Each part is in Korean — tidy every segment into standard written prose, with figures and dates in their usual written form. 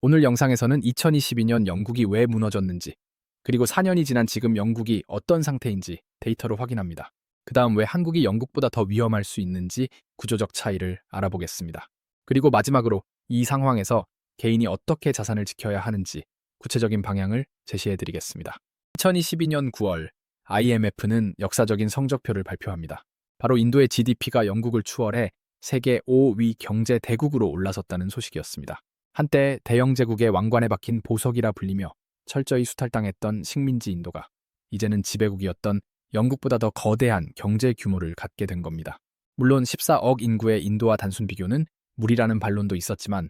오늘 영상에서는 2022년 영국이 왜 무너졌는지, 그리고 4년이 지난 지금 영국이 어떤 상태인지 데이터로 확인합니다. 그 다음 왜 한국이 영국보다 더 위험할 수 있는지 구조적 차이를 알아보겠습니다. 그리고 마지막으로 이 상황에서 개인이 어떻게 자산을 지켜야 하는지 구체적인 방향을 제시해드리겠습니다. 2022년 9월 IMF는 역사적인 성적표를 발표합니다. 바로 인도의 GDP가 영국을 추월해 세계 5위 경제 대국으로 올라섰다는 소식이었습니다. 한때 대영 제국의 왕관에 박힌 보석이라 불리며 철저히 수탈당했던 식민지 인도가 이제는 지배국이었던 영국보다 더 거대한 경제 규모를 갖게 된 겁니다. 물론 14억 인구의 인도와 단순 비교는 무리라는 반론도 있었지만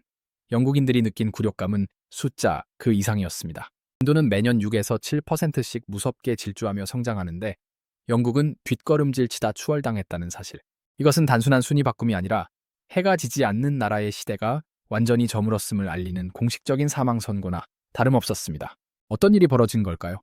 영국인들이 느낀 굴욕감은 숫자 그 이상이었습니다. 인도는 매년 6에서 7%씩 무섭게 질주하며 성장하는데 영국은 뒷걸음질 치다 추월당했다는 사실. 이것은 단순한 순위 바꿈이 아니라 해가 지지 않는 나라의 시대가 완전히 저물었음을 알리는 공식적인 사망 선고나 다름없었습니다. 어떤 일이 벌어진 걸까요?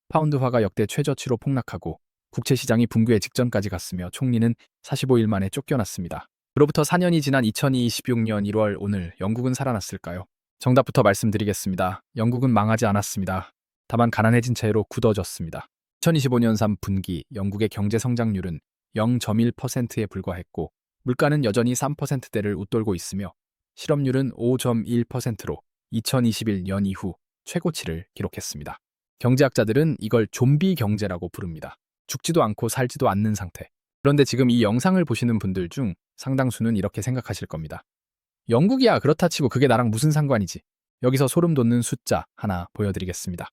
파운드화가 역대 최저치로 폭락하고 국채 시장이 붕괴 직전까지 갔으며 총리는 45일 만에 쫓겨났습니다. 그로부터 4년이 지난 2026년 1월 오늘 영국은 살아났을까요? 정답부터 말씀드리겠습니다. 영국은 망하지 않았습니다. 다만 가난해진 채로 굳어졌습니다. 2025년 3분기 영국의 경제 성장률은 0.1%에 불과했고 물가는 여전히 3%대를 웃돌고 있으며 실업률은 5.1%로 2021년 이후 최고치를 기록했습니다. 경제학자들은 이걸 좀비 경제라고 부릅니다. 죽지도 않고 살지도 않는 상태. 그런데 지금 이 영상을 보시는 분들 중 상당수는 이렇게 생각하실 겁니다. 영국이야 그렇다 치고 그게 나랑 무슨 상관이지? 여기서 소름 돋는 숫자 하나 보여드리겠습니다.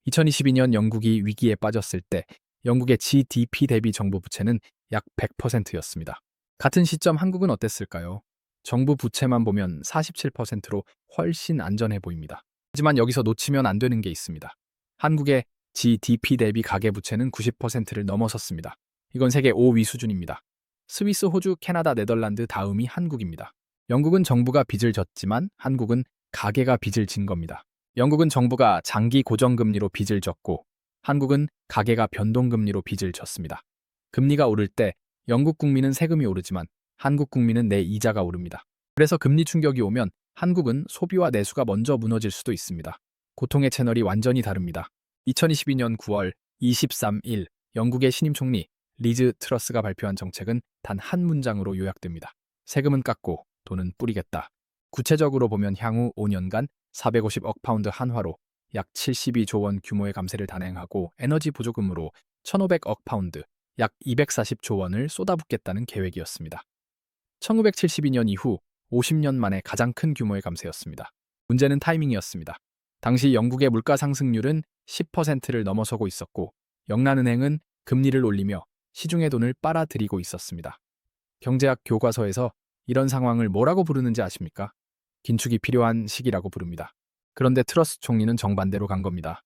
2022년 영국이 위기에 빠졌을 때 영국의 GDP 대비 정부 부채는 약 100%였습니다. 같은 시점 한국은 어땠을까요? 정부 부채만 보면 47%로 훨씬 안전해 보입니다. 하지만 여기서 놓치면 안 되는 게 있습니다. 한국의 GDP 대비 가계부채는 90%를 넘어섰습니다. 이건 세계 5위 수준입니다. 스위스, 호주, 캐나다, 네덜란드 다음이 한국입니다. 영국은 정부가 빚을 졌지만 한국은 가계가 빚을 진 겁니다. 영국은 정부가 장기 고정금리로 빚을 졌고 한국은 가계가 변동금리로 빚을 졌습니다. 금리가 오를 때 영국 국민은 세금이 오르지만 한국 국민은 내 이자가 오릅니다. 그래서 금리 충격이 오면 한국은 소비와 내수가 먼저 무너질 수도 있습니다. 고통의 채널이 완전히 다릅니다. 2022년 9월 23일 영국의 신임 총리 리즈 트러스가 발표한 정책은 단 한 문장으로 요약됩니다. 세금은 깎고 돈은 뿌리겠다. 구체적으로 보면 향후 5년간 450억 파운드 한화로 약 72조 원 규모의 감세를 단행하고 에너지 보조금으로 1,500억 파운드, 약 240조 원을 쏟아붓겠다는 계획이었습니다. 1972년 이후 50년 만에 가장 큰 규모의 감세였습니다. 문제는 타이밍이었습니다. 당시 영국의 물가 상승률은 10%를 넘어서고 있었고 영란은행은 금리를 올리며 시중의 돈을 빨아들이고 있었습니다. 경제학 교과서에서 이런 상황을 뭐라고 부르는지 아십니까? 긴축이 필요한 시기라고 부릅니다. 그런데 트러스 총리는 정반대로 간 겁니다.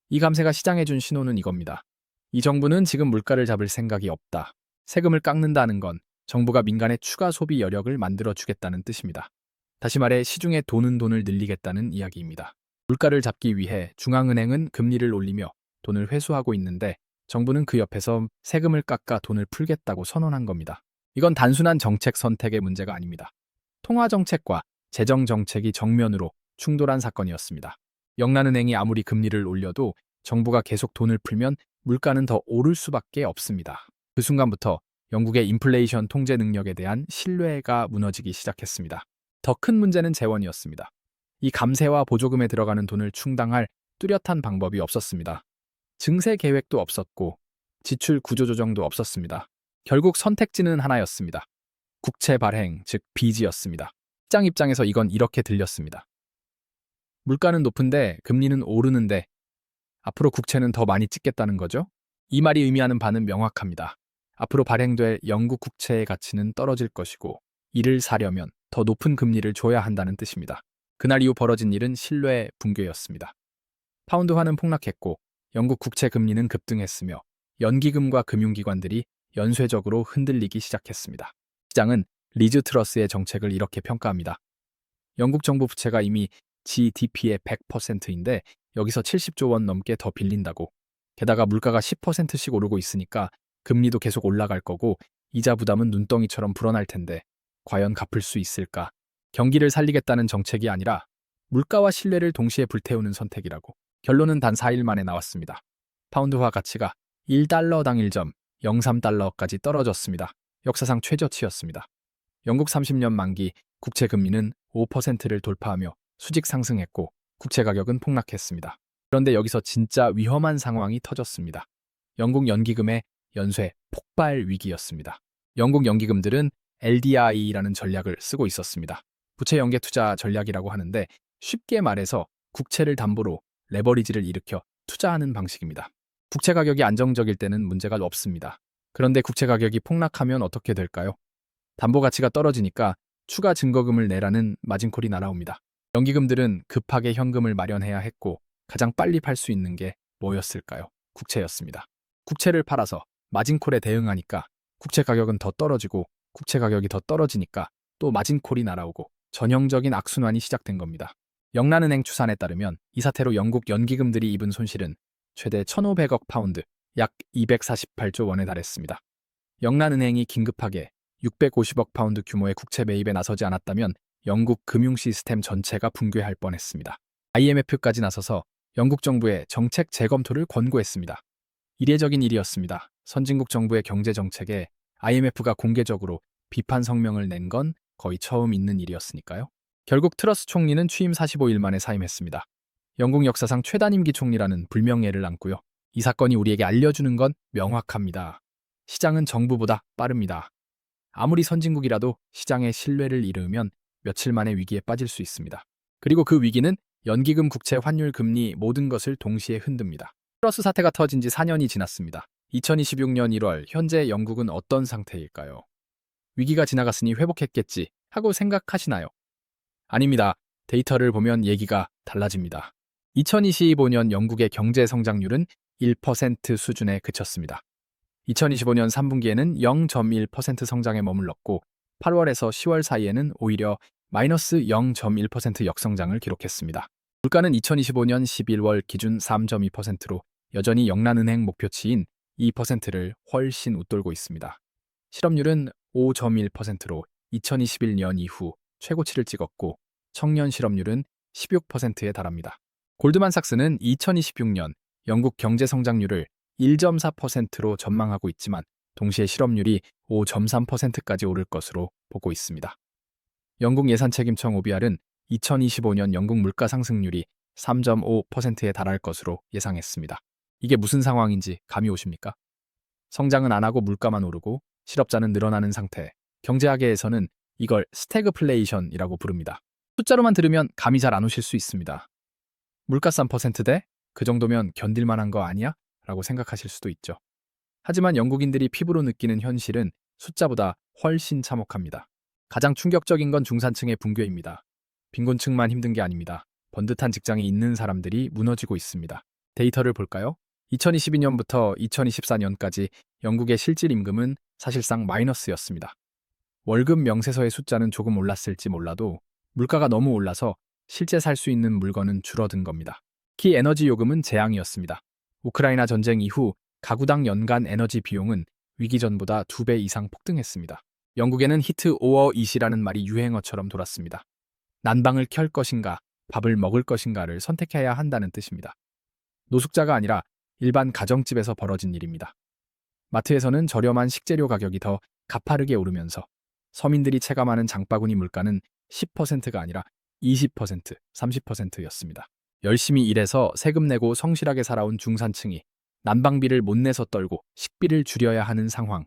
이 감세가 시장에 준 신호는 이겁니다. 이 정부는 지금 물가를 잡을 생각이 없다. 세금을 깎는다는 건 정부가 민간의 추가 소비 여력을 만들어주겠다는 뜻입니다. 다시 말해 시중에 돈을 늘리겠다는 이야기입니다. 물가를 잡기 위해 중앙은행은 금리를 올리며 돈을 회수하고 있는데 정부는 그 옆에서 세금을 깎아 돈을 풀겠다고 선언한 겁니다. 이건 단순한 정책 선택의 문제가 아닙니다. 통화정책과 재정정책이 정면으로 충돌한 사건이었습니다. 영란은행이 아무리 금리를 올려도 정부가 계속 돈을 풀면 물가는 더 오를 수밖에 없습니다. 그 순간부터 영국의 인플레이션 통제 능력에 대한 신뢰가 무너지기 시작했습니다. 더 큰 문제는 재원이었습니다. 이 감세와 보조금에 들어가는 돈을 충당할 뚜렷한 방법이 없었습니다. 증세 계획도 없었고 지출 구조조정도 없었습니다. 결국 선택지는 하나였습니다. 국채 발행, 즉 빚이었습니다. 시장 입장에서 이건 이렇게 들렸습니다. 물가는 높은데 금리는 오르는데 앞으로 국채는 더 많이 찍겠다는 거죠? 이 말이 의미하는 바는 명확합니다. 앞으로 발행될 영국 국채의 가치는 떨어질 것이고 이를 사려면 더 높은 금리를 줘야 한다는 뜻입니다. 그날 이후 벌어진 일은 신뢰 붕괴였습니다. 파운드화는 폭락했고 영국 국채 금리는 급등했으며 연기금과 금융기관들이 연쇄적으로 흔들리기 시작했습니다. 시장은 리즈 트러스의 정책을 이렇게 평가합니다. 영국 정부 부채가 이미 GDP의 100%인데 여기서 70조 원 넘게 더 빌린다고. 게다가 물가가 10%씩 오르고 있으니까 금리도 계속 올라갈 거고 이자 부담은 눈덩이처럼 불어날 텐데 과연 갚을 수 있을까? 경기를 살리겠다는 정책이 아니라 물가와 신뢰를 동시에 불태우는 선택이라고. 결론은 단 4일 만에 나왔습니다. 파운드화 가치가 1달러당 1.03달러까지 떨어졌습니다. 역사상 최저치였습니다. 영국 30년 만기 국채 금리는 5%를 돌파하며 수직 상승했고 국채 가격은 폭락했습니다. 그런데 여기서 진짜 위험한 상황이 터졌습니다. 영국 연기금의 연쇄 폭발 위기였습니다. 영국 연기금들은 LDI라는 전략을 쓰고 있었습니다. 부채 연계 투자 전략이라고 하는데 쉽게 말해서 국채를 담보로 레버리지를 일으켜 투자하는 방식입니다. 국채 가격이 안정적일 때는 문제가 없습니다. 그런데 국채 가격이 폭락하면 어떻게 될까요? 담보 가치가 떨어지니까 추가 증거금을 내라는 마진콜이 날아옵니다. 연기금들은 급하게 현금을 마련해야 했고 가장 빨리 팔 수 있는 게 뭐였을까요? 국채였습니다. 국채를 팔아서 마진콜에 대응하니까 국채 가격은 더 떨어지고 국채 가격이 더 떨어지니까 또 마진콜이 날아오고 전형적인 악순환이 시작된 겁니다. 영란은행 추산에 따르면 이 사태로 영국 연기금들이 입은 손실은 최대 1,500억 파운드, 약 248조 원에 달했습니다. 영란은행이 긴급하게 650억 파운드 규모의 국채 매입에 나서지 않았다면 영국 금융 시스템 전체가 붕괴할 뻔했습니다. IMF까지 나서서 영국 정부의 정책 재검토를 권고했습니다. 이례적인 일이었습니다. 선진국 정부의 경제 정책에 IMF가 공개적으로 비판 성명을 낸 건 거의 처음 있는 일이었으니까요. 결국 트러스 총리는 취임 45일 만에 사임했습니다. 영국 역사상 최단임기 총리라는 불명예를 안고요. 이 사건이 우리에게 알려주는 건 명확합니다. 시장은 정부보다 빠릅니다. 아무리 선진국이라도 시장의 신뢰를 잃으면 며칠 만에 위기에 빠질 수 있습니다. 그리고 그 위기는 연기금, 국채, 환율, 금리 모든 것을 동시에 흔듭니다. 트러스 사태가 터진 지 4년이 지났습니다. 2026년 1월 현재 영국은 어떤 상태일까요? 위기가 지나갔으니 회복했겠지 하고 생각하시나요? 아닙니다. 데이터를 보면 얘기가 달라집니다. 2025년 영국의 경제 성장률은 1% 수준에 그쳤습니다. 2025년 3분기에는 0.1% 성장에 머물렀고 8월에서 10월 사이에는 오히려 마이너스 0.1% 역성장을 기록했습니다. 물가는 2025년 11월 기준 3.2%로 여전히 영란은행 목표치인 2%를 훨씬 웃돌고 있습니다. 실업률은 5.1%로 2021년 이후 최고치를 찍었고 청년 실업률은 16%에 달합니다. 골드만삭스는 2026년 영국 경제 성장률을 1.4%로 전망하고 있지만 동시에 실업률이 5.3%까지 오를 것으로 보고 있습니다. 영국 예산책임청 OBR은 2025년 영국 물가 상승률이 3.5%에 달할 것으로 예상했습니다. 이게 무슨 상황인지 감이 오십니까? 성장은 안 하고 물가만 오르고 실업자는 늘어나는 상태. 경제학에서는 이걸 스태그플레이션이라고 부릅니다. 숫자로만 들으면 감이 잘 안 오실 수 있습니다. 물가 3%대? 그 정도면 견딜만한 거 아니야? 라고 생각하실 수도 있죠. 하지만 영국인들이 피부로 느끼는 현실은 숫자보다 훨씬 참혹합니다. 가장 충격적인 건 중산층의 붕괴입니다. 빈곤층만 힘든 게 아닙니다. 번듯한 직장에 있는 사람들이 무너지고 있습니다. 데이터를 볼까요? 2022년부터 2024년까지 영국의 실질 임금은 사실상 마이너스였습니다. 월급 명세서의 숫자는 조금 올랐을지 몰라도 물가가 너무 올라서 실제 살 수 있는 물건은 줄어든 겁니다. 특히 에너지 요금은 재앙이었습니다. 우크라이나 전쟁 이후 가구당 연간 에너지 비용은 위기 전보다 2배 이상 폭등했습니다. 영국에는 히트 오어 이시라는 말이 유행어처럼 돌았습니다. 난방을 켤 것인가, 밥을 먹을 것인가를 선택해야 한다는 뜻입니다. 노숙자가 아니라 일반 가정집에서 벌어진 일입니다. 마트에서는 저렴한 식재료 가격이 더 가파르게 오르면서 서민들이 체감하는 장바구니 물가는 10%가 아니라 20%, 30%였습니다. 열심히 일해서 세금 내고 성실하게 살아온 중산층이 난방비를 못 내서 떨고 식비를 줄여야 하는 상황.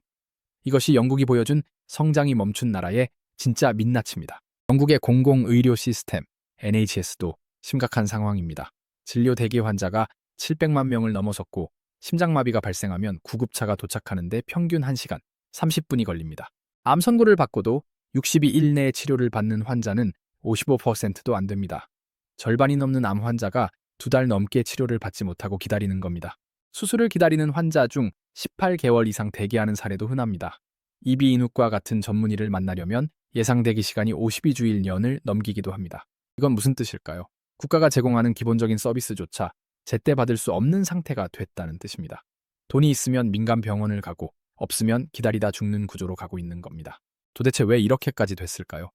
이것이 영국이 보여준 성장이 멈춘 나라의 진짜 민낯입니다. 영국의 공공의료 시스템, NHS도 심각한 상황입니다. 진료 대기 환자가 700만 명을 넘어섰고 심장마비가 발생하면 구급차가 도착하는데 평균 1시간 30분이 걸립니다. 암 선고를 받고도 60일 내에 치료를 받는 환자는 55%도 안 됩니다. 절반이 넘는 암 환자가 2달 넘게 치료를 받지 못하고 기다리는 겁니다. 수술을 기다리는 환자 중 18개월 이상 대기하는 사례도 흔합니다. 이비인후과 같은 전문의를 만나려면 예상 대기 시간이 52주일년을 넘기기도 합니다. 이건 무슨 뜻일까요? 국가가 제공하는 기본적인 서비스조차 제때 받을 수 없는 상태가 됐다는 뜻입니다. 돈이 있으면 민간 병원을 가고 없으면 기다리다 죽는 구조로 가고 있는 겁니다. 도대체 왜 이렇게까지 됐을까요?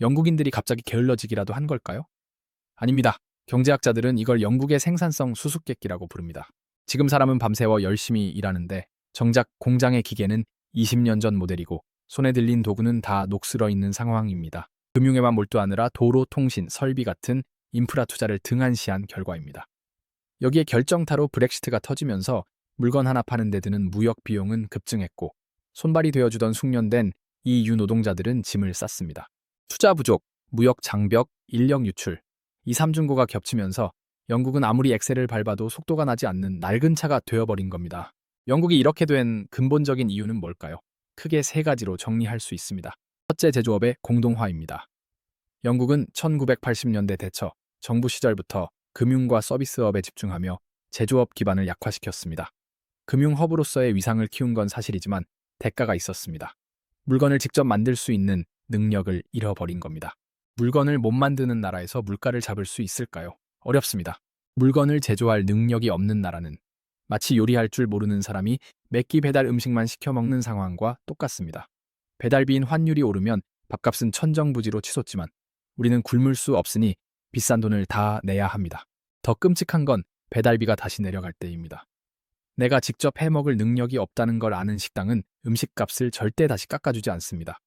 영국인들이 갑자기 게을러지기라도 한 걸까요? 아닙니다. 경제학자들은 이걸 영국의 생산성 수수께끼라고 부릅니다. 지금 사람은 밤새워 열심히 일하는데 정작 공장의 기계는 20년 전 모델이고 손에 들린 도구는 다 녹슬어 있는 상황입니다. 금융에만 몰두하느라 도로, 통신, 설비 같은 인프라 투자를 등한시한 결과입니다. 여기에 결정타로 브렉시트가 터지면서 물건 하나 파는 데 드는 무역 비용은 급증했고 손발이 되어주던 숙련된 EU 노동자들은 짐을 쌌습니다. 투자 부족, 무역 장벽, 인력 유출, 이 삼중고가 겹치면서 영국은 아무리 엑셀을 밟아도 속도가 나지 않는 낡은 차가 되어버린 겁니다. 영국이 이렇게 된 근본적인 이유는 뭘까요? 크게 세 가지로 정리할 수 있습니다. 첫째, 제조업의 공동화입니다. 영국은 1980년대 대처 정부 시절부터 금융과 서비스업에 집중하며 제조업 기반을 약화시켰습니다. 금융 허브로서의 위상을 키운 건 사실이지만 대가가 있었습니다. 물건을 직접 만들 수 있는 능력을 잃어버린 겁니다. 물건을 못 만드는 나라에서 물가를 잡을 수 있을까요? 어렵습니다. 물건을 제조할 능력이 없는 나라는 마치 요리할 줄 모르는 사람이 매끼 배달 음식만 시켜 먹는 상황과 똑같습니다. 배달비인 환율이 오르면 밥값은 천정부지로 치솟지만 우리는 굶을 수 없으니 비싼 돈을 다 내야 합니다. 더 끔찍한 건 배달비가 다시 내려갈 때입니다. 내가 직접 해먹을 능력이 없다는 걸 아는 식당은 음식값을 절대 다시 깎아주지 않습니다.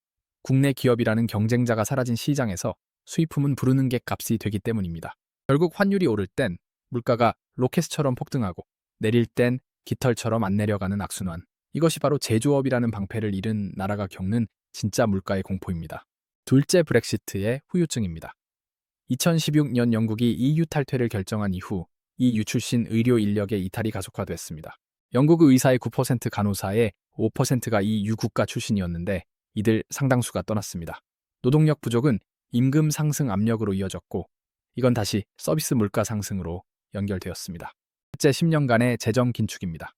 국내 기업이라는 경쟁자가 사라진 시장에서 수입품은 부르는 게 값이 되기 때문입니다. 결국 환율이 오를 땐 물가가 로켓처럼 폭등하고 내릴 땐 깃털처럼 안 내려가는 악순환. 이것이 바로 제조업이라는 방패를 잃은 나라가 겪는 진짜 물가의 공포입니다. 둘째, 브렉시트의 후유증입니다. 2016년 영국이 EU 탈퇴를 결정한 이후 EU 출신 의료 인력의 이탈이 가속화됐습니다. 영국 의사의 9%, 간호사의 5%가 EU 국가 출신이었는데 이들 상당수가 떠났습니다. 노동력 부족은 임금 상승 압력으로 이어졌고 이건 다시 서비스 물가 상승으로 연결되었습니다. 셋째, 10년간의 재정 긴축입니다.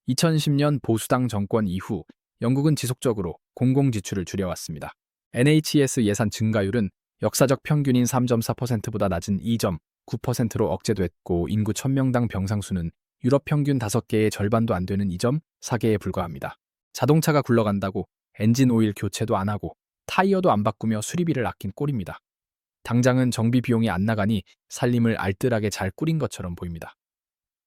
2010년 보수당 정권 이후 영국은 지속적으로 공공지출을 줄여왔습니다. NHS 예산 증가율은 역사적 평균인 3.4%보다 낮은 2.9%로 억제됐고 인구 1000명당 병상수는 유럽 평균 5개의 절반도 안 되는 2.4개에 불과합니다. 자동차가 굴러간다고 엔진 오일 교체도 안 하고 타이어도 안 바꾸며 수리비를 아낀 꼴입니다. 당장은 정비 비용이 안 나가니 살림을 알뜰하게 잘 꾸린 것처럼 보입니다.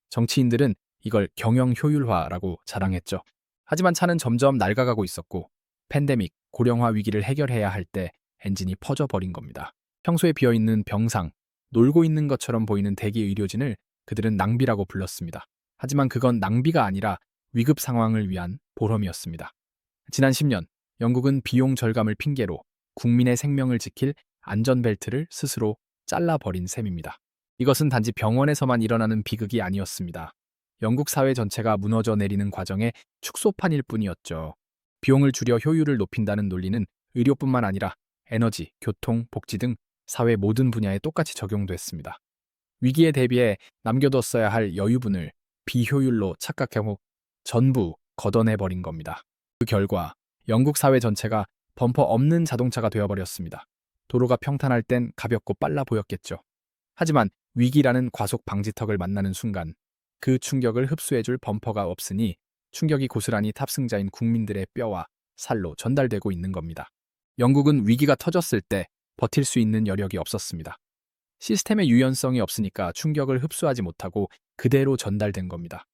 정치인들은 이걸 경영 효율화라고 자랑했죠. 하지만 차는 점점 낡아가고 있었고 팬데믹, 고령화 위기를 해결해야 할 때 엔진이 퍼져버린 겁니다. 평소에 비어있는 병상, 놀고 있는 것처럼 보이는 대기 의료진을 그들은 낭비라고 불렀습니다. 하지만 그건 낭비가 아니라 위급 상황을 위한 보험이었습니다. 지난 10년, 영국은 비용 절감을 핑계로 국민의 생명을 지킬 안전벨트를 스스로 잘라버린 셈입니다. 이것은 단지 병원에서만 일어나는 비극이 아니었습니다. 영국 사회 전체가 무너져 내리는 과정의 축소판일 뿐이었죠. 비용을 줄여 효율을 높인다는 논리는 의료뿐만 아니라 에너지, 교통, 복지 등 사회 모든 분야에 똑같이 적용됐습니다. 위기에 대비해 남겨뒀어야 할 여유분을 비효율로 착각하고 전부 걷어내버린 겁니다. 그 결과 영국 사회 전체가 범퍼 없는 자동차가 되어버렸습니다. 도로가 평탄할 땐 가볍고 빨라 보였겠죠. 하지만 위기라는 과속 방지턱을 만나는 순간 그 충격을 흡수해줄 범퍼가 없으니 충격이 고스란히 탑승자인 국민들의 뼈와 살로 전달되고 있는 겁니다. 영국은 위기가 터졌을 때 버틸 수 있는 여력이 없었습니다. 시스템의 유연성이 없으니까 충격을 흡수하지 못하고 그대로 전달된 겁니다.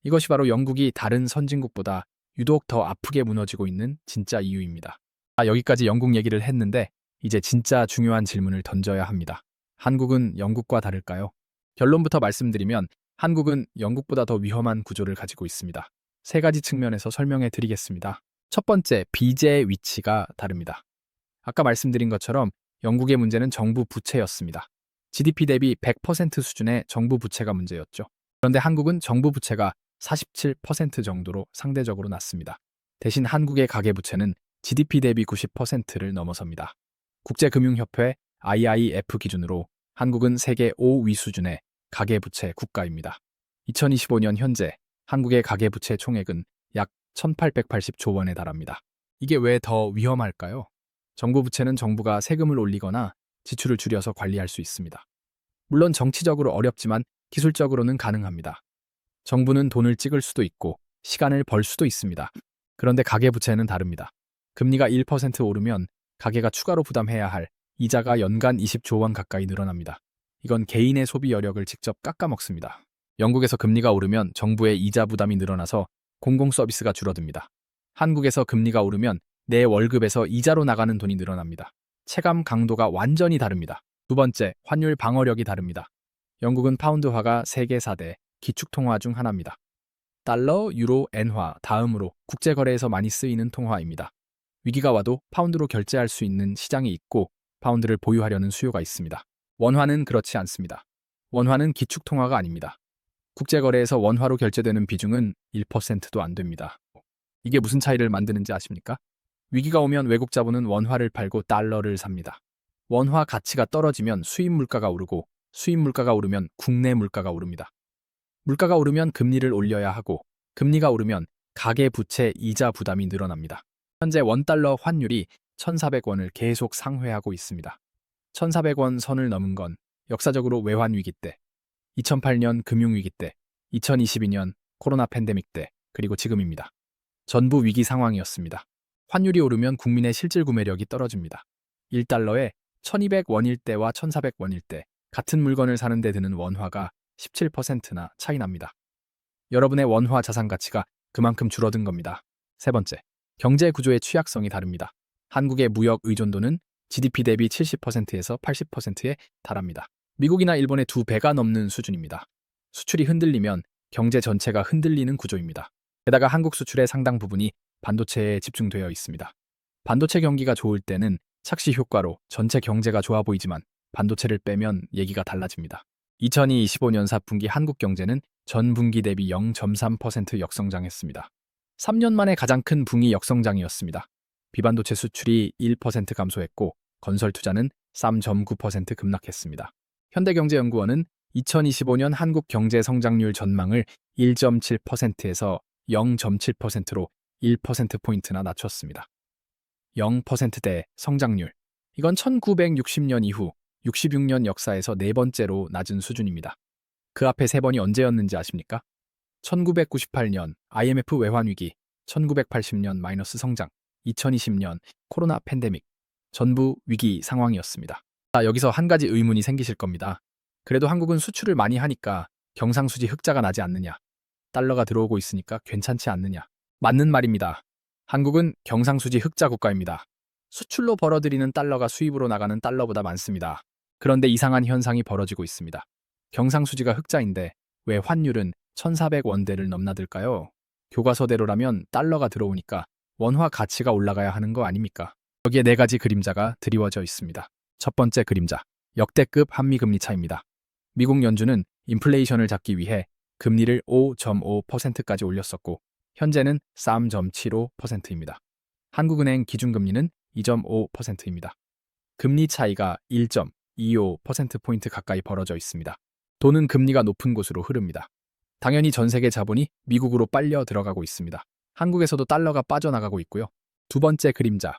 이것이 바로 영국이 다른 선진국보다 유독 더 아프게 무너지고 있는 진짜 이유입니다. 여기까지 영국 얘기를 했는데 이제 진짜 중요한 질문을 던져야 합니다. 한국은 영국과 다를까요? 결론부터 말씀드리면 한국은 영국보다 더 위험한 구조를 가지고 있습니다. 세 가지 측면에서 설명해 드리겠습니다. 첫 번째, 비제의 위치가 다릅니다. 아까 말씀드린 것처럼 영국의 문제는 정부 부채였습니다. GDP 대비 100% 수준의 정부 부채가 문제였죠. 그런데 한국은 정부 부채가 47% 정도로 상대적으로 낮습니다. 대신 한국의 가계부채는 GDP 대비 90%를 넘어섭니다. 국제금융협회 IIF 기준으로 한국은 세계 5위 수준의 가계부채 국가입니다. 2025년 현재 한국의 가계부채 총액은 약 1,880조 원에 달합니다. 이게 왜 더 위험할까요? 정부 부채는 정부가 세금을 올리거나 지출을 줄여서 관리할 수 있습니다. 물론 정치적으로 어렵지만 기술적으로는 가능합니다. 정부는 돈을 찍을 수도 있고 시간을 벌 수도 있습니다. 그런데 가계부채는 다릅니다. 금리가 1% 오르면 가계가 추가로 부담해야 할 이자가 연간 20조 원 가까이 늘어납니다. 이건 개인의 소비 여력을 직접 깎아먹습니다. 영국에서 금리가 오르면 정부의 이자 부담이 늘어나서 공공 서비스가 줄어듭니다. 한국에서 금리가 오르면 내 월급에서 이자로 나가는 돈이 늘어납니다. 체감 강도가 완전히 다릅니다. 두 번째, 환율 방어력이 다릅니다. 영국은 파운드화가 세계 4대 기축통화 중 하나입니다. 달러, 유로, 엔화 다음으로 국제거래에서 많이 쓰이는 통화입니다. 위기가 와도 파운드로 결제할 수 있는 시장이 있고 파운드를 보유하려는 수요가 있습니다. 원화는 그렇지 않습니다. 원화는 기축통화가 아닙니다. 국제거래에서 원화로 결제되는 비중은 1%도 안 됩니다. 이게 무슨 차이를 만드는지 아십니까? 위기가 오면 외국 자본은 원화를 팔고 달러를 삽니다. 원화 가치가 떨어지면 수입 물가가 오르고 수입 물가가 오르면 국내 물가가 오릅니다. 물가가 오르면 금리를 올려야 하고 금리가 오르면 가계 부채 이자 부담이 늘어납니다. 현재 원달러 환율이 1,400원을 계속 상회하고 있습니다. 1,400원 선을 넘은 건 역사적으로 외환위기 때, 2008년 금융위기 때, 2022년 코로나 팬데믹 때, 그리고 지금입니다. 전부 위기 상황이었습니다. 환율이 오르면 국민의 실질 구매력이 떨어집니다. 1달러에 1,200원일 때와 1,400원일 때 같은 물건을 사는 데 드는 원화가 17%나 차이 납니다. 여러분의 원화 자산 가치가 그만큼 줄어든 겁니다. 세 번째, 경제 구조의 취약성이 다릅니다. 한국의 무역 의존도는 GDP 대비 70%에서 80%에 달합니다. 미국이나 일본의 2배가 넘는 수준입니다. 수출이 흔들리면 경제 전체가 흔들리는 구조입니다. 게다가 한국 수출의 상당 부분이 반도체에 집중되어 있습니다. 반도체 경기가 좋을 때는 착시 효과로 전체 경제가 좋아 보이지만 반도체를 빼면 얘기가 달라집니다. 2025년 4분기 한국 경제는 전분기 대비 0.3% 역성장했습니다. 3년 만에 가장 큰 분기 역성장이었습니다. 비반도체 수출이 1% 감소했고 건설 투자는 3.9% 급락했습니다. 현대경제연구원은 2025년 한국 경제 성장률 전망을 1.7%에서 0.7%로 1%포인트나 낮췄습니다. 0%대 성장률. 이건 1960년 이후 66년 역사에서 네 번째로 낮은 수준입니다. 그 앞에 세 번이 언제였는지 아십니까? 1998년 IMF 외환위기, 1980년 마이너스 성장, 2020년 코로나 팬데믹, 전부 위기 상황이었습니다. 여기서 한 가지 의문이 생기실 겁니다. 그래도 한국은 수출을 많이 하니까 경상수지 흑자가 나지 않느냐? 달러가 들어오고 있으니까 괜찮지 않느냐? 맞는 말입니다. 한국은 경상수지 흑자 국가입니다. 수출로 벌어들이는 달러가 수입으로 나가는 달러보다 많습니다. 그런데 이상한 현상이 벌어지고 있습니다. 경상수지가 흑자인데 왜 환율은 1,400원대를 넘나들까요? 교과서대로라면 달러가 들어오니까 원화 가치가 올라가야 하는 거 아닙니까? 여기에 네 가지 그림자가 드리워져 있습니다. 첫 번째 그림자, 역대급 한미금리 차입니다. 미국 연준은 인플레이션을 잡기 위해 금리를 5.5%까지 올렸었고 현재는 3.75%입니다. 한국은행 기준금리는 2.5%입니다. 금리 차이가 1.25%포인트 가까이 벌어져 있습니다. 돈은 금리가 높은 곳으로 흐릅니다. 당연히 전 세계 자본이 미국으로 빨려 들어가고 있습니다. 한국에서도 달러가 빠져나가고 있고요. 두 번째 그림자,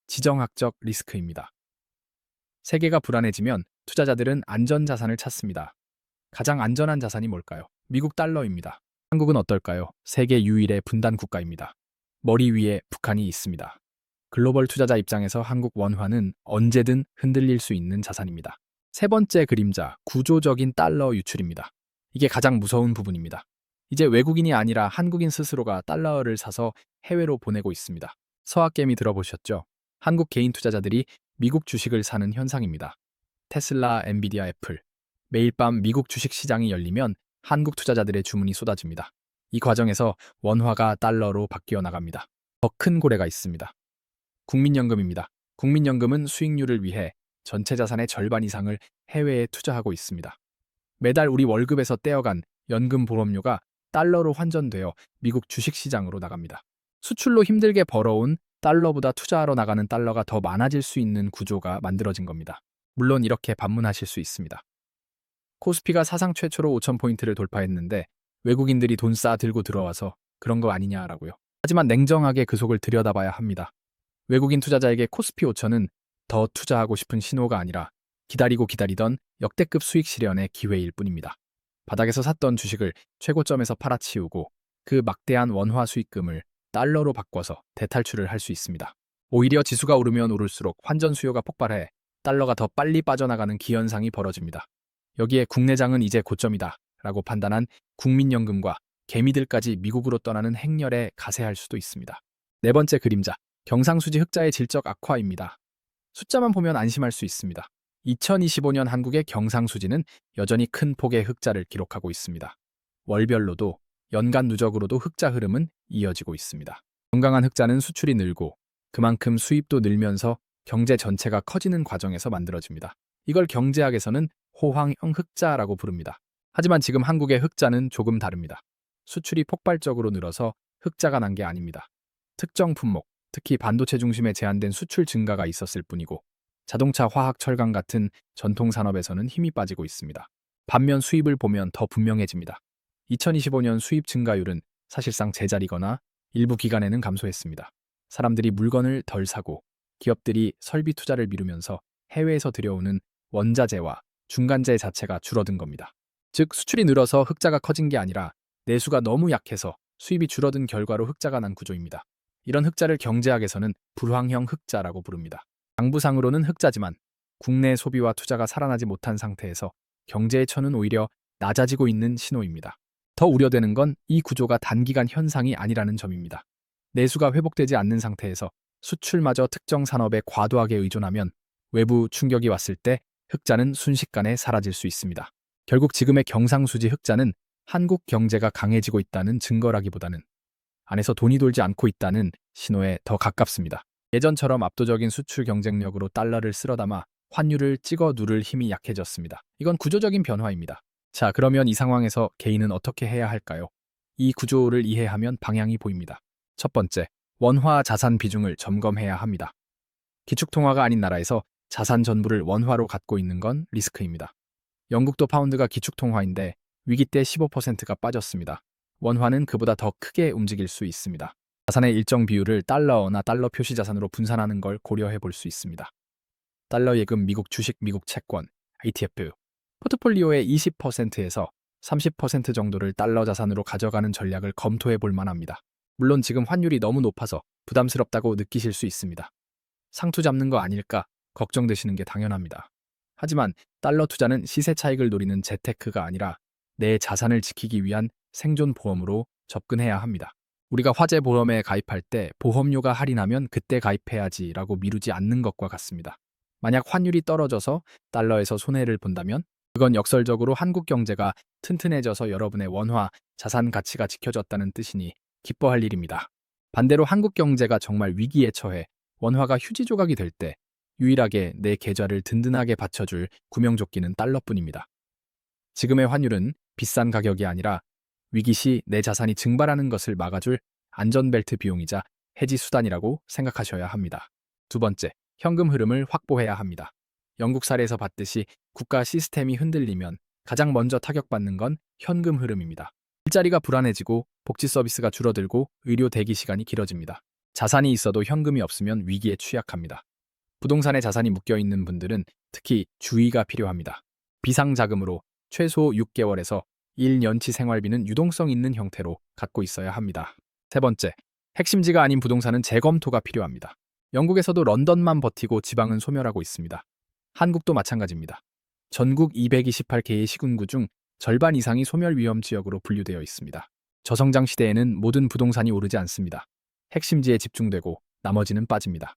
지정학적 리스크입니다. 세계가 불안해지면 투자자들은 안전자산을 찾습니다. 가장 안전한 자산이 뭘까요? 미국 달러입니다. 한국은 어떨까요? 세계 유일의 분단 국가입니다. 머리 위에 북한이 있습니다. 글로벌 투자자 입장에서 한국 원화는 언제든 흔들릴 수 있는 자산입니다. 세 번째 그림자, 구조적인 달러 유출입니다. 이게 가장 무서운 부분입니다. 이제 외국인이 아니라 한국인 스스로가 달러를 사서 해외로 보내고 있습니다. 서학개미 들어보셨죠? 한국 개인 투자자들이 미국 주식을 사는 현상입니다. 테슬라, 엔비디아, 애플. 매일 밤 미국 주식 시장이 열리면 한국 투자자들의 주문이 쏟아집니다. 이 과정에서 원화가 달러로 바뀌어 나갑니다. 더 큰 고래가 있습니다. 국민연금입니다. 국민연금은 수익률을 위해 전체 자산의 절반 이상을 해외에 투자하고 있습니다. 매달 우리 월급에서 떼어간 연금 보험료가 달러로 환전되어 미국 주식시장으로 나갑니다. 수출로 힘들게 벌어온 달러보다 투자하러 나가는 달러가 더 많아질 수 있는 구조가 만들어진 겁니다. 물론 이렇게 반문하실 수 있습니다. 코스피가 사상 최초로 5,000포인트를 돌파했는데 외국인들이 돈 싸 들고 들어와서 그런 거 아니냐라고요. 하지만 냉정하게 그 속을 들여다봐야 합니다. 외국인 투자자에게 코스피 5,000은 더 투자하고 싶은 신호가 아니라 기다리고 기다리던 역대급 수익 실현의 기회일 뿐입니다. 바닥에서 샀던 주식을 최고점에서 팔아치우고 그 막대한 원화 수익금을 달러로 바꿔서 대탈출을 할 수 있습니다. 오히려 지수가 오르면 오를수록 환전 수요가 폭발해 달러가 더 빨리 빠져나가는 기현상이 벌어집니다. 여기에 국내장은 이제 고점이다 라고 판단한 국민연금과 개미들까지 미국으로 떠나는 행렬에 가세할 수도 있습니다. 네 번째 그림자, 경상수지 흑자의 질적 악화입니다. 숫자만 보면 안심할 수 있습니다. 2025년 한국의 경상수지는 여전히 큰 폭의 흑자를 기록하고 있습니다. 월별로도 연간 누적으로도 흑자 흐름은 이어지고 있습니다. 건강한 흑자는 수출이 늘고 그만큼 수입도 늘면서 경제 전체가 커지는 과정에서 만들어집니다. 이걸 경제학에서는 호황형 흑자라고 부릅니다. 하지만 지금 한국의 흑자는 조금 다릅니다. 수출이 폭발적으로 늘어서 흑자가 난 게 아닙니다. 특정 품목, 특히 반도체 중심의 제한된 수출 증가가 있었을 뿐이고 자동차, 화학, 철강 같은 전통 산업에서는 힘이 빠지고 있습니다. 반면 수입을 보면 더 분명해집니다. 2025년 수입 증가율은 사실상 제자리거나 일부 기간에는 감소했습니다. 사람들이 물건을 덜 사고 기업들이 설비 투자를 미루면서 해외에서 들여오는 원자재와 중간재 자체가 줄어든 겁니다. 즉 수출이 늘어서 흑자가 커진 게 아니라 내수가 너무 약해서 수입이 줄어든 결과로 흑자가 난 구조입니다. 이런 흑자를 경제학에서는 불황형 흑자라고 부릅니다. 장부상으로는 흑자지만 국내 소비와 투자가 살아나지 못한 상태에서 경제의 천은 오히려 낮아지고 있는 신호입니다. 더 우려되는 건 이 구조가 단기간 현상이 아니라는 점입니다. 내수가 회복되지 않는 상태에서 수출마저 특정 산업에 과도하게 의존하면 외부 충격이 왔을 때 흑자는 순식간에 사라질 수 있습니다. 결국 지금의 경상수지 흑자는 한국 경제가 강해지고 있다는 증거라기보다는 안에서 돈이 돌지 않고 있다는 신호에 더 가깝습니다. 예전처럼 압도적인 수출 경쟁력으로 달러를 쓸어 담아 환율을 찍어 누를 힘이 약해졌습니다. 이건 구조적인 변화입니다. 자, 그러면 이 상황에서 개인은 어떻게 해야 할까요? 이 구조를 이해하면 방향이 보입니다. 첫 번째, 원화 자산 비중을 점검해야 합니다. 기축통화가 아닌 나라에서 자산 전부를 원화로 갖고 있는 건 리스크입니다. 영국도 파운드가 기축통화인데 위기 때 15%가 빠졌습니다. 원화는 그보다 더 크게 움직일 수 있습니다. 자산의 일정 비율을 달러나 달러 표시 자산으로 분산하는 걸 고려해 볼 수 있습니다. 달러 예금, 미국 주식, 미국 채권, ETF, 포트폴리오의 20%에서 30% 정도를 달러 자산으로 가져가는 전략을 검토해 볼 만합니다. 물론 지금 환율이 너무 높아서 부담스럽다고 느끼실 수 있습니다. 상투 잡는 거 아닐까 걱정되시는 게 당연합니다. 하지만 달러 투자는 시세 차익을 노리는 재테크가 아니라 내 자산을 지키기 위한 생존 보험으로 접근해야 합니다. 우리가 화재 보험에 가입할 때 보험료가 할인하면 그때 가입해야지라고 미루지 않는 것과 같습니다. 만약 환율이 떨어져서 달러에서 손해를 본다면 그건 역설적으로 한국 경제가 튼튼해져서 여러분의 원화 자산 가치가 지켜졌다는 뜻이니 기뻐할 일입니다. 반대로 한국 경제가 정말 위기에 처해 원화가 휴지 조각이 될 때 유일하게 내 계좌를 든든하게 받쳐줄 구명조끼는 달러뿐입니다. 지금의 환율은 비싼 가격이 아니라 위기 시 내 자산이 증발하는 것을 막아줄 안전벨트 비용이자 해지 수단이라고 생각하셔야 합니다. 두 번째, 현금 흐름을 확보해야 합니다. 영국 사례에서 봤듯이 국가 시스템이 흔들리면 가장 먼저 타격받는 건 현금 흐름입니다. 일자리가 불안해지고 복지 서비스가 줄어들고 의료 대기 시간이 길어집니다. 자산이 있어도 현금이 없으면 위기에 취약합니다. 부동산에 자산이 묶여있는 분들은 특히 주의가 필요합니다. 비상자금으로 최소 6개월에서 1년치 생활비는 유동성 있는 형태로 갖고 있어야 합니다. 세 번째, 핵심지가 아닌 부동산은 재검토가 필요합니다. 영국에서도 런던만 버티고 지방은 소멸하고 있습니다. 한국도 마찬가지입니다. 전국 228개의 시군구 중 절반 이상이 소멸 위험 지역으로 분류되어 있습니다. 저성장 시대에는 모든 부동산이 오르지 않습니다. 핵심지에 집중되고 나머지는 빠집니다.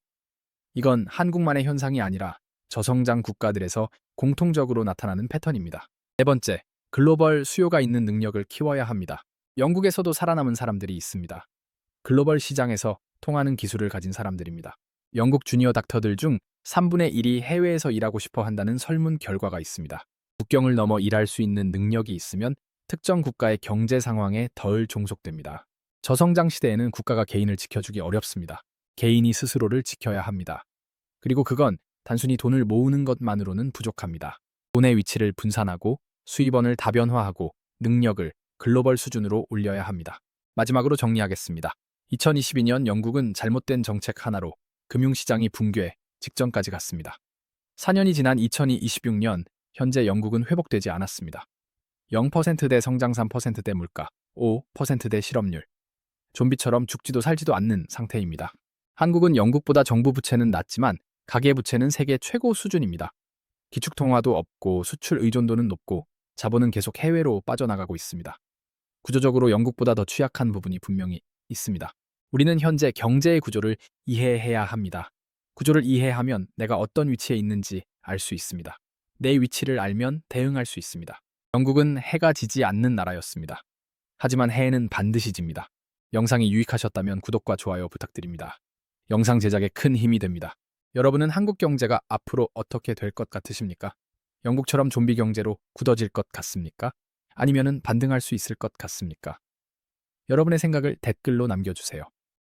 이건 한국만의 현상이 아니라 저성장 국가들에서 공통적으로 나타나는 패턴입니다. 네 번째, 글로벌 수요가 있는 능력을 키워야 합니다. 영국에서도 살아남은 사람들이 있습니다. 글로벌 시장에서 통하는 기술을 가진 사람들입니다. 영국 주니어 닥터들 중 3분의 1이 해외에서 일하고 싶어 한다는 설문 결과가 있습니다. 국경을 넘어 일할 수 있는 능력이 있으면 특정 국가의 경제 상황에 덜 종속됩니다. 저성장 시대에는 국가가 개인을 지켜주기 어렵습니다. 개인이 스스로를 지켜야 합니다. 그리고 그건 단순히 돈을 모으는 것만으로는 부족합니다. 돈의 위치를 분산하고 수입원을 다변화하고 능력을 글로벌 수준으로 올려야 합니다. 마지막으로 정리하겠습니다. 2022년 영국은 잘못된 정책 하나로 금융시장이 붕괴 직전까지 갔습니다. 4년이 지난 2026년 현재 영국은 회복되지 않았습니다. 0%대 성장 3%대 물가, 5%대 실업률. 좀비처럼 죽지도 살지도 않는 상태입니다. 한국은 영국보다 정부 부채는 낮지만 가계부채는 세계 최고 수준입니다. 기축통화도 없고 수출 의존도는 높고 자본은 계속 해외로 빠져나가고 있습니다. 구조적으로 영국보다 더 취약한 부분이 분명히 있습니다. 우리는 현재 경제의 구조를 이해해야 합니다. 구조를 이해하면 내가 어떤 위치에 있는지 알 수 있습니다. 내 위치를 알면 대응할 수 있습니다. 영국은 해가 지지 않는 나라였습니다. 하지만 해는 반드시 집니다. 영상이 유익하셨다면 구독과 좋아요 부탁드립니다. 영상 제작에 큰 힘이 됩니다. 여러분은 한국 경제가 앞으로 어떻게 될 것 같으십니까? 영국처럼 좀비 경제로 굳어질 것 같습니까? 아니면은 반등할 수 있을 것 같습니까? 여러분의 생각을 댓글로 남겨주세요.